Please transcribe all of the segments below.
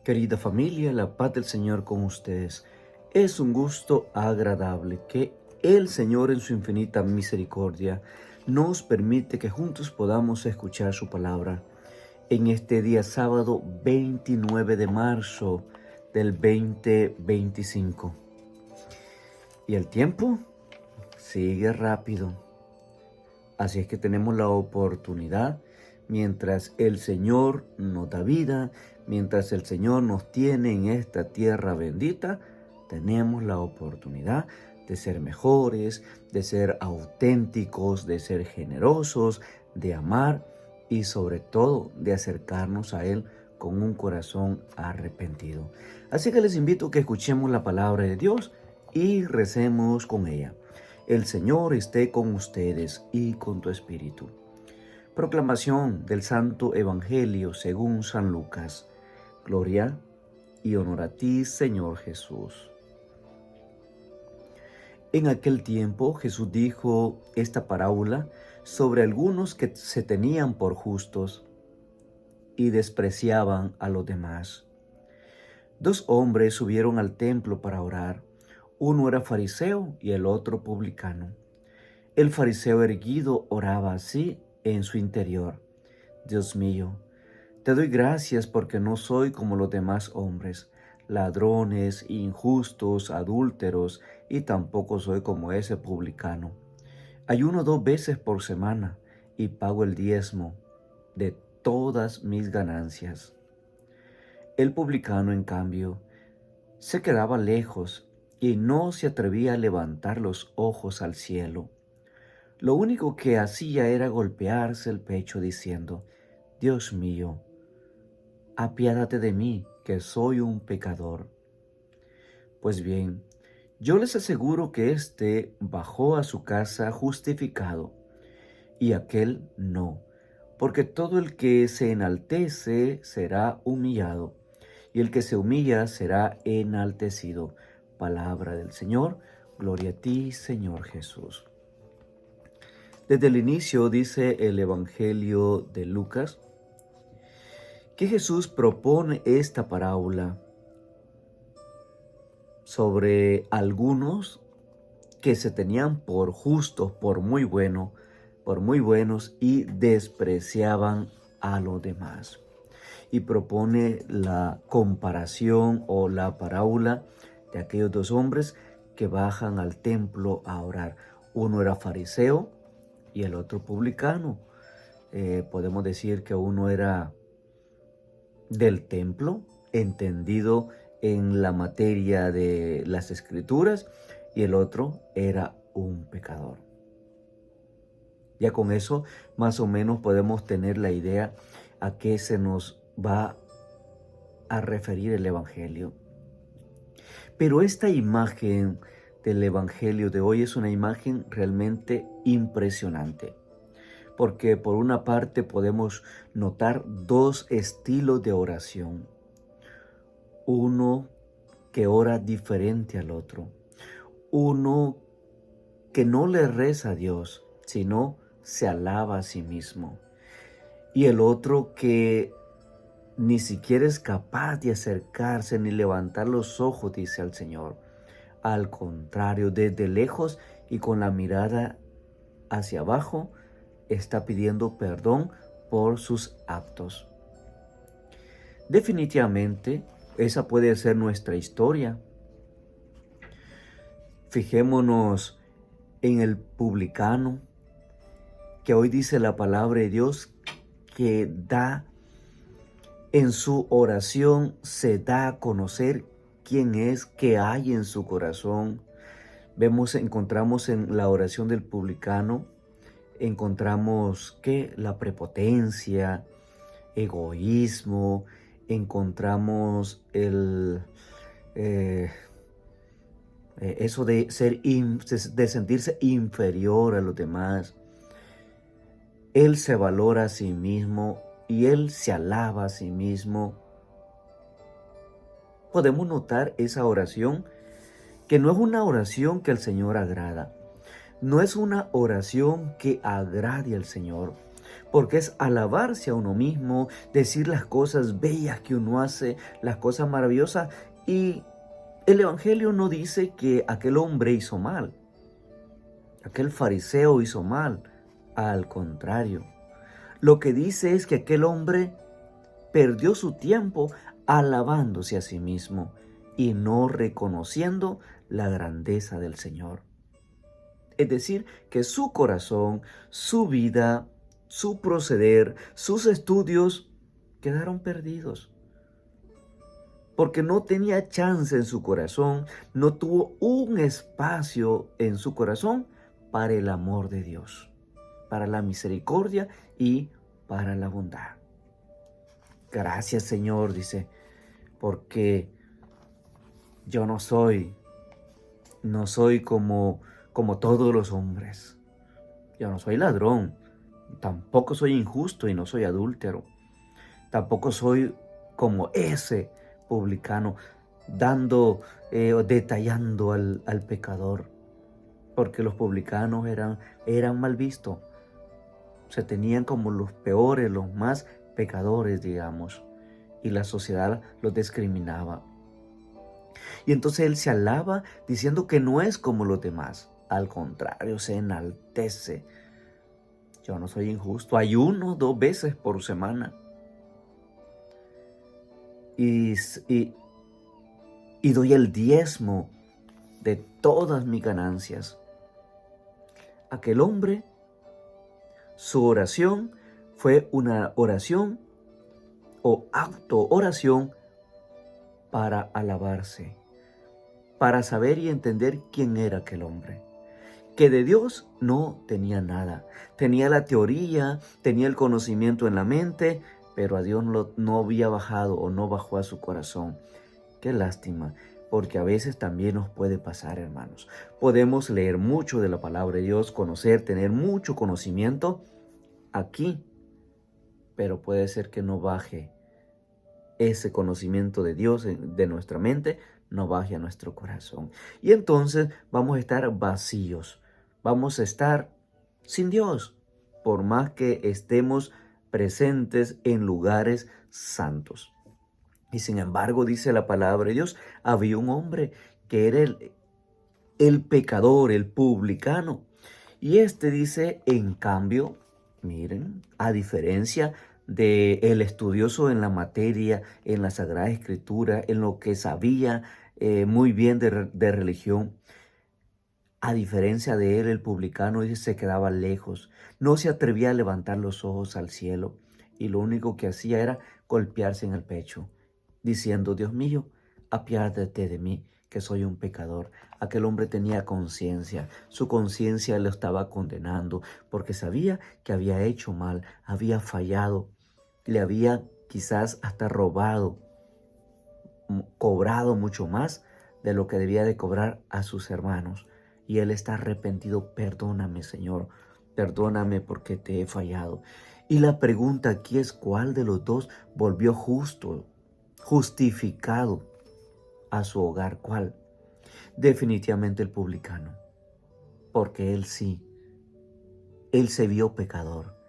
Querida familia, la paz del Señor con ustedes. Es un gusto agradable que el Señor en su infinita misericordia nos permite que juntos podamos escuchar su palabra en este día sábado 29 de marzo del 2025. Y el tiempo sigue rápido. Así es que tenemos la oportunidad, mientras el Señor nos da vida, mientras el Señor nos tiene en esta tierra bendita, tenemos la oportunidad de ser mejores, de ser auténticos, de ser generosos, de amar y sobre todo de acercarnos a Él con un corazón arrepentido. Así que les invito a que escuchemos la palabra de Dios y recemos con ella. El Señor esté con ustedes y con tu espíritu. Proclamación del Santo Evangelio según San Lucas. Gloria y honor a ti, Señor Jesús. En aquel tiempo Jesús dijo esta parábola sobre algunos que se tenían por justos y despreciaban a los demás. Dos hombres subieron al templo para orar. Uno era fariseo y el otro publicano. El fariseo erguido oraba así en su interior: Dios mío, te doy gracias porque no soy como los demás hombres, ladrones, injustos, adúlteros, y tampoco soy como ese publicano. Ayuno 2 veces por semana y pago el diezmo de todas mis ganancias. El publicano, en cambio, se quedaba lejos y no se atrevía a levantar los ojos al cielo. Lo único que hacía era golpearse el pecho diciendo: Dios mío, apiádate de mí, que soy un pecador. Pues bien, yo les aseguro que éste bajó a su casa justificado, y aquel no, porque todo el que se enaltece será humillado, y el que se humilla será enaltecido. Palabra del Señor. Gloria a ti, Señor Jesús. Desde el inicio dice el Evangelio de Lucas que Jesús propone esta parábola sobre algunos que se tenían por justos, por muy buenos y despreciaban a los demás. Y propone la comparación o la parábola de aquellos dos hombres que bajan al templo a orar. Uno era fariseo y el otro publicano. Podemos decir que uno era del templo, entendido en la materia de las escrituras, y el otro era un pecador. Ya con eso más o menos podemos tener la idea a qué se nos va a referir el Evangelio. Pero esta imagen del Evangelio de hoy es una imagen realmente impresionante, porque por una parte podemos notar dos estilos de oración. Uno que ora diferente al otro. Uno que no le reza a Dios, sino se alaba a sí mismo. Y el otro que ni siquiera es capaz de acercarse ni levantar los ojos, dice al Señor. Al contrario, desde lejos y con la mirada hacia abajo, está pidiendo perdón por sus actos. Definitivamente, esa puede ser nuestra historia. Fijémonos en el publicano, que hoy dice la palabra de Dios que da en su oración, se da a conocer quién es, qué hay en su corazón. Encontramos en la oración del publicano, encontramos que la prepotencia, egoísmo, encontramos eso de sentirse inferior a los demás. Él se valora a sí mismo y él se alaba a sí mismo. Podemos notar esa oración que no es una oración que al Señor agrada. No es una oración que agrade al Señor. porque es alabarse a uno mismo, decir las cosas bellas que uno hace, las cosas maravillosas. Y el Evangelio no dice que aquel hombre hizo mal, aquel fariseo hizo mal. Al contrario, lo que dice es que aquel hombre perdió su tiempo alabándose a sí mismo y no reconociendo la grandeza del Señor. Es decir, que su corazón, su vida, su proceder, sus estudios quedaron perdidos. Porque no tenía chance en su corazón, no tuvo un espacio en su corazón para el amor de Dios, para la misericordia y para la bondad. Gracias, Señor, dice, porque yo no soy como todos los hombres. Yo no soy ladrón, tampoco soy injusto y no soy adúltero. Tampoco soy como ese publicano detallando al pecador, porque los publicanos eran mal vistos. Se tenían como los peores, los más pecadores, digamos, y la sociedad los discriminaba. Y entonces él se alaba diciendo que no es como los demás. Al contrario, se enaltece. Yo no soy injusto. Ayuno 2 veces por semana. Y doy el diezmo de todas mis ganancias. Aquel hombre, su oración fue una oración o autooración para alabarse, para saber y entender quién era aquel hombre. Que de Dios no tenía nada. Tenía la teoría, tenía el conocimiento en la mente, pero a Dios no había bajado o no bajó a su corazón. Qué lástima, porque a veces también nos puede pasar, hermanos. Podemos leer mucho de la palabra de Dios, conocer, tener mucho conocimiento aquí, pero puede ser que no baje ese conocimiento de Dios de nuestra mente, no baje a nuestro corazón. Y entonces vamos a estar vacíos, vamos a estar sin Dios, por más que estemos presentes en lugares santos. Y sin embargo, dice la palabra de Dios, había un hombre que era el pecador, el publicano. Y este dice, en cambio, miren, a diferencia del estudioso en la materia, en la Sagrada Escritura, en lo que sabía muy bien de religión, a diferencia de él, el publicano dice, se quedaba lejos, no se atrevía a levantar los ojos al cielo y lo único que hacía era golpearse en el pecho, diciendo, Dios mío, apiádate de mí, que soy un pecador. Aquel hombre tenía conciencia, su conciencia lo estaba condenando porque sabía que había hecho mal, había fallado, le había quizás hasta robado, cobrado mucho más de lo que debía de cobrar a sus hermanos. Y él está arrepentido, perdóname, Señor, perdóname porque te he fallado. Y la pregunta aquí es, ¿cuál de los dos volvió justo, justificado a su hogar? ¿Cuál? Definitivamente el publicano, porque él sí, él se vio pecador.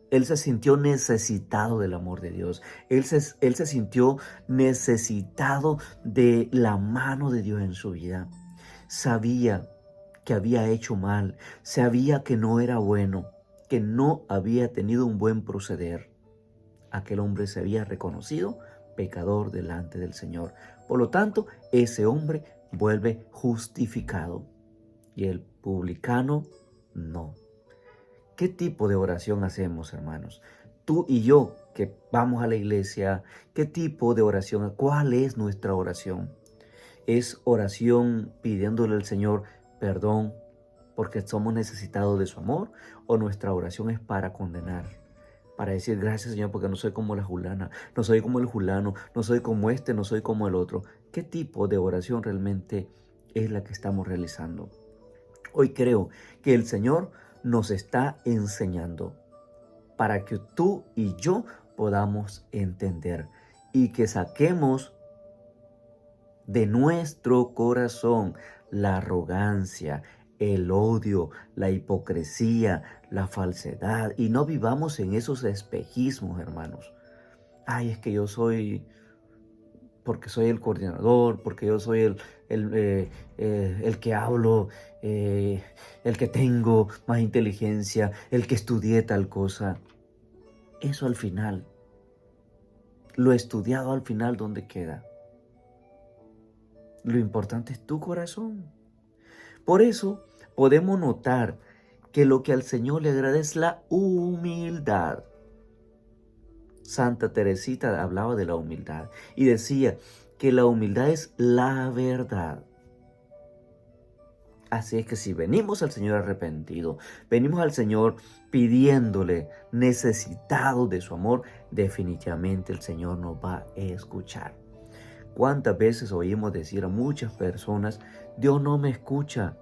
Él se sintió necesitado del amor de Dios. Él se sintió necesitado de la mano de Dios en su vida. Sabía que había hecho mal, sabía que no era bueno, que no había tenido un buen proceder. Aquel hombre se había reconocido pecador delante del Señor. Por lo tanto, ese hombre vuelve justificado y el publicano no. ¿Qué tipo de oración hacemos, hermanos? Tú y yo que vamos a la iglesia, ¿qué tipo de oración? ¿Cuál es nuestra oración? ¿Es oración pidiéndole al Señor perdón porque somos necesitados de su amor? ¿O nuestra oración es para condenar? Para decir gracias, Señor, porque no soy como la fulana, no soy como el fulano, no soy como este, no soy como el otro. ¿Qué tipo de oración realmente es la que estamos realizando? Hoy creo que el Señor nos está enseñando para que tú y yo podamos entender y que saquemos de nuestro corazón la arrogancia, el odio, la hipocresía, la falsedad, y no vivamos en esos espejismos, hermanos. Ay, es que yo soy, porque soy el coordinador, porque yo soy el que hablo, el que tengo más inteligencia, el que estudié tal cosa. Eso al final, lo estudiado al final, ¿dónde queda? Lo importante es tu corazón. Por eso podemos notar que lo que al Señor le agrada es la humildad. Santa Teresita hablaba de la humildad y decía que la humildad es la verdad. Así es que si venimos al Señor arrepentido, venimos al Señor pidiéndole, necesitados de su amor, definitivamente el Señor nos va a escuchar. ¿Cuántas veces oímos decir a muchas personas, Dios no me escucha,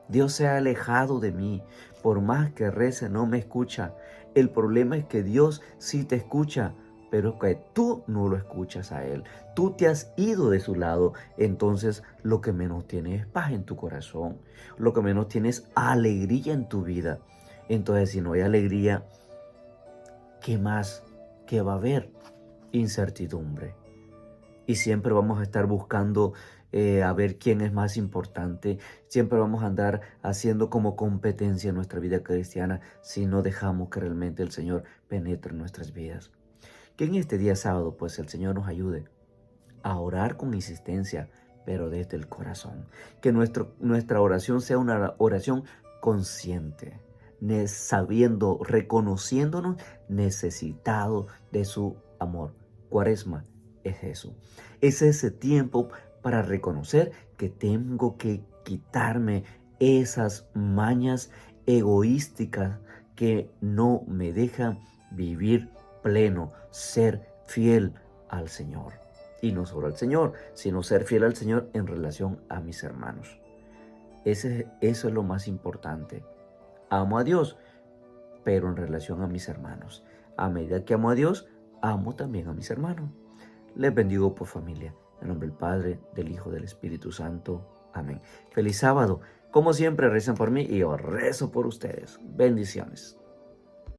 Dios se ha alejado de mí, por más que rece no me escucha? El problema es que Dios sí te escucha, pero que tú no lo escuchas a Él. Tú te has ido de su lado, entonces lo que menos tienes es paz en tu corazón, lo que menos tienes es alegría en tu vida. Entonces si no hay alegría, ¿qué más? ¿Qué va a haber? Incertidumbre. Y siempre vamos a estar buscando a ver quién es más importante. Siempre vamos a andar haciendo como competencia en nuestra vida cristiana si no dejamos que realmente el Señor penetre en nuestras vidas. Que en este día sábado, pues el Señor nos ayude a orar con insistencia, pero desde el corazón. Que nuestra oración sea una oración consciente, sabiendo, reconociéndonos necesitados de su amor. Cuaresma es eso. Es ese tiempo para reconocer que tengo que quitarme esas mañas egoísticas que no me dejan vivir pleno, ser fiel al Señor. Y no solo al Señor, sino ser fiel al Señor en relación a mis hermanos. Eso es lo más importante. Amo a Dios, pero en relación a mis hermanos. A medida que amo a Dios, amo también a mis hermanos. Les bendigo por familia. En nombre del Padre, del Hijo, del Espíritu Santo. Amén. Feliz sábado. Como siempre, rezan por mí y yo rezo por ustedes. Bendiciones.